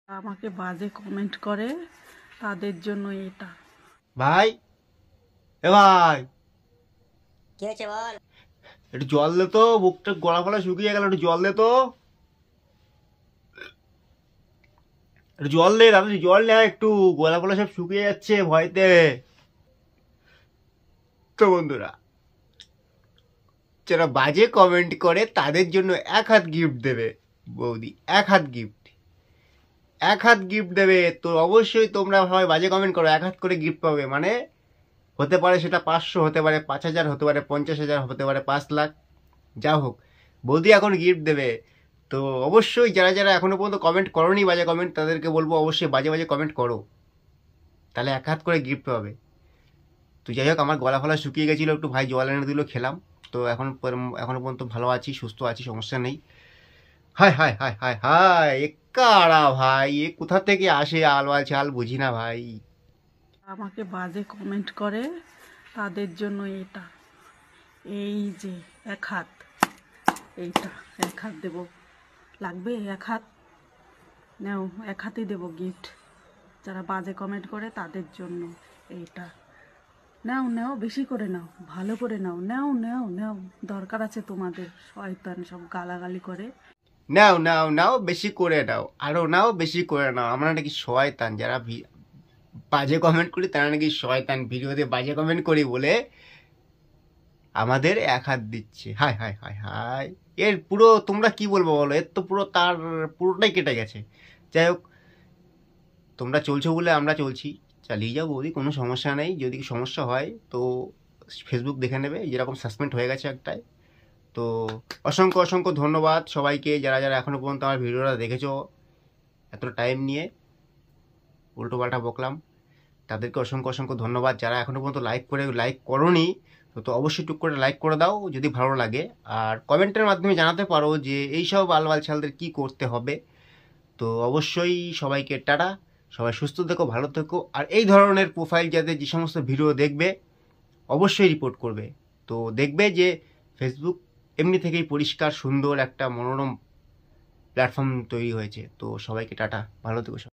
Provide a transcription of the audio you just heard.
আমাকে বাজে কমেন্ট করে তাদের জন্য এটা। ভাই, এ ভাই, কি হয়েছে বল। একটু জল দে তো, বুকটা গলা ফলা শুকিয়ে গেল, একটু জল দে তো, একটু জল দে দাদা, জল নে একটু, গলা ফলা সব শুকিয়ে যাচ্ছে ভয়তে। তো বন্ধুরা, যারা বাজে কমেন্ট করে তাদের জন্য এক হাত গিফট দেবে বৌদি, এক হাত গিফট, এক হাত গিফট দেবে। তো অবশ্যই তোমরা সবাই বাজে কমেন্ট করো, এক হাত করে গিফট পাবে। মানে হতে পারে সেটা 500, হতে পারে 5000, হতে পারে 50,000, হতে পারে 5 লাখ, যা হোক বৌদি এখন গিফট দেবে। তো অবশ্যই যারা যারা এখনো পর্যন্ত কমেন্ট করোনি বাজে কমেন্ট, তাদেরকে বলবো অবশ্যই বাজে বাজে কমেন্ট করো, তাহলে এক হাত করে গিফট পাবে। তো যাই হোক, আমার গলা ফলা শুকিয়ে গেছিলো, একটু ভাই জল এনে দিল, খেলাম। তো এখনো পর্যন্ত ভালো আছি, সুস্থ আছি, সমস্যা নেই। হায় হায় হায় হায় হায়, এ কারা ভাই, এ কোথা থেকে আসে আলবাল চাল, বুঝি না ভাই। আমাকে বাজে কমেন্ট করে তাদের জন্য এটা। এই যে এক হাত, এইটা এক হাত দেবো, লাগবে এক হাত? নাও, এক হাতেই দেবো গিফট। যারা বাজে কমেন্ট করে তাদের জন্য এইটা। নাও নাও, বেশি করে নাও, ভালো করে নাও, নাও নাও নাও, দরকার আছে তোমাদের। শয়তান সব গালাগালি করে। নাও নাও নাও, বেশি করে নাও, আরো নাও, বেশি করে নাও। আমরা নাকি শয়তান, যারা বাজে কমেন্ট করি তারা নাকি শয়তান, ভিডিওতে বাজে কমেন্ট করি বলে আমাদের এক হাত দিচ্ছে। হায় হায় হায় হায়, এর পুরো তোমরা কি বলবো বলো, এর তো পুরো তার পুরোটাই কেটে গেছে। যাই হোক, তোমরা চলছো বলে আমরা চলছি, চালিয়ে যাও বৌদি, কোনো সমস্যা নেই। যদি সমস্যা হয় তো ফেসবুক দেখে নেবে, যেরকম সাসপেন্ড হয়ে গেছে একটাই। তো অসংখ্য অসংখ্য ধন্যবাদ সবাইকে, যারা যারা এখনো পর্যন্ত আমার ভিডিওটা দেখেছো এত টাইম নিয়ে, উল্টো পাল্টা বকলাম, তাদেরকে অসংখ্য অসংখ্য ধন্যবাদ। যারা এখনো পর্যন্ত লাইক করোনি, তো অবশ্যই টুক করে লাইক করে দাও যদি ভালো লাগে। আর কমেন্টের মাধ্যমে জানাতে পারো যে এইসব আলবাল ছালদের কি করতে হবে। তো অবশ্যই সবাইকে টাটা, সবাই সুস্থ থেকো, ভালো থেকো। আর এই ধরনের প্রোফাইল যাদের যে সমস্ত ভিডিও দেখবে অবশ্যই রিপোর্ট করবে। তো দেখবে যে ফেসবুক এমনি থেকেই পরিষ্কার সুন্দর একটা মনোরম প্ল্যাটফর্ম তৈরি হয়েছে। তো সবাইকে টাটা, ভালো থেকো সবাই।